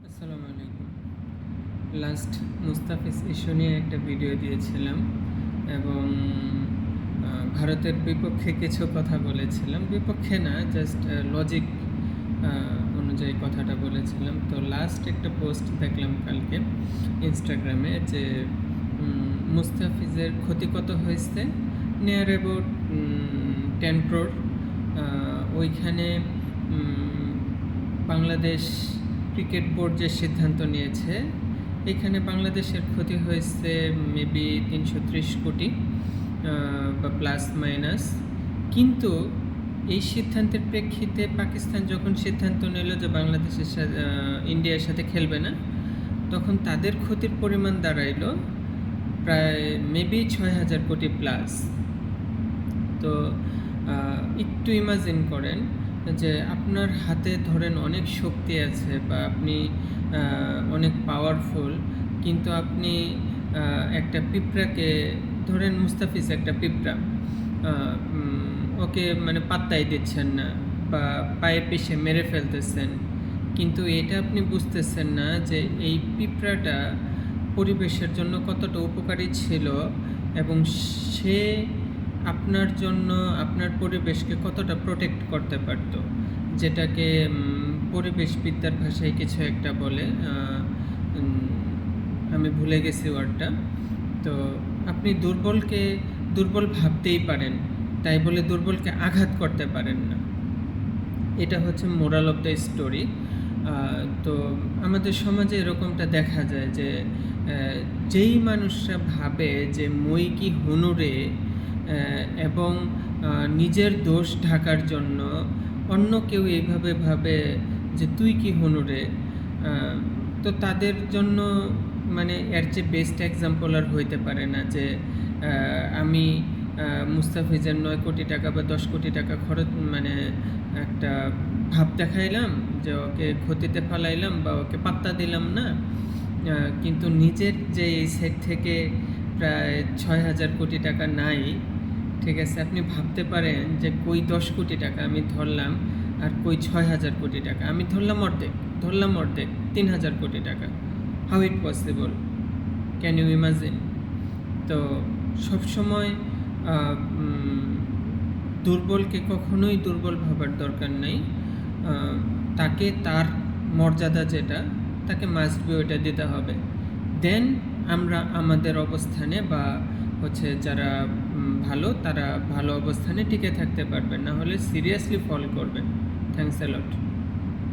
আসসালামু আলাইকুম। Last Mustafiz issue নিয়ে একটা ভিডিও দিয়েছিলাম এবং ভারতের বিপক্ষে কিছু কথা বলেছিলাম। বিপক্ষে না, জাস্ট লজিক অনুযায়ী কথাটা বলেছিলাম। তো লাস্ট একটা পোস্ট দেখলাম কালকে ইনস্টাগ্রামে যে মুস্তাফিজের ক্ষতি কত হয়েছে, নিয়ার অ্যাবাউট 10 crore। ওইখানে বাংলাদেশ ক্রিকেট বোর্ড যে সিদ্ধান্ত নিয়েছে, এখানে বাংলাদেশের ক্ষতি হয়েছে মেবি 330 কোটি বা প্লাস মাইনাস। কিন্তু এই সিদ্ধান্তের প্রেক্ষিতে পাকিস্তান যখন সিদ্ধান্ত নিল যে বাংলাদেশের সাথে ইন্ডিয়ার সাথে খেলবে না, তখন তাদের ক্ষতির পরিমাণ দাঁড়াইল প্রায় মেবি 6,000 কোটি প্লাস। তো একটু ইমাজিন করেন যে আপনার হাতে ধরেন অনেক শক্তি আছে বা আপনি অনেক পাওয়ারফুল, কিন্তু আপনি একটা পিঁপড়াকে ধরেন, মুস্তাফিজ একটা পিঁপড়া, ওকে মানে পাত্তাই দিচ্ছেন না বা পায়ে পিষে মেরে ফেলতেছেন, কিন্তু এটা আপনি বুঝতেছেন না যে এই পিঁপড়াটা পরিবেশের জন্য কতটা উপকারী ছিল এবং সে আপনার জন্য আপনার পরিবেশকে কতটা প্রোটেক্ট করতে পারত, যেটাকে পরিবেশবিদ্যার ভাষায় কিছু একটা বলে, আমি ভুলে গেছি ওয়ার্ডটা। তো আপনি দুর্বলকে দুর্বল ভাবতেই পারেন, তাই বলে দুর্বলকে আঘাত করতে পারেন না। এটা হচ্ছে মোরাল অফ দ্য স্টোরি। তো আমাদের সমাজে এরকমটা দেখা যায় যে যেই মানুষরা ভাবে যে মই কি হুনুরে এবং নিজের দোষ ঢাকার জন্য অন্য কেউ এইভাবে ভাবে যে তুই কি হুনুরে, তো তাদের জন্য মানে এর চেয়ে বেস্ট এক্সাম্পল আর হইতে পারে না যে আমি মুস্তাফিজের 9 কোটি টাকা বা 10 কোটি টাকা খরচ মানে একটা ভাব দেখাইলাম যে ওকে ক্ষতিতে ফেলাইলাম বা ওকে পাত্তা দিলাম না, কিন্তু নিজের যে এই সাইড থেকে প্রায় 6,000 কোটি টাকা নাই, ঠিক আছে, আপনি ভাবতে পারেন যে কই 10 কোটি টাকা আমি ধরলাম আর কই 6,000 কোটি টাকা আমি ধরলাম অর্ধেক 3,000 কোটি টাকা। How it possible, can you imagine? তো সবসময় দুর্বলকে কখনোই দুর্বল ভাবার দরকার নেই। তাকে তার মর্যাদা যেটা, তাকে মাস্ট বি ওইটা দিতে হবে। দেন আমরা আমাদের অবস্থানে বা হচ্ছে যারা ভালো, তারা ভালো অবস্থানে টিকে থাকতে পারবেন, না হলে সিরিয়াসলি ফল করবেন। Thanks a lot.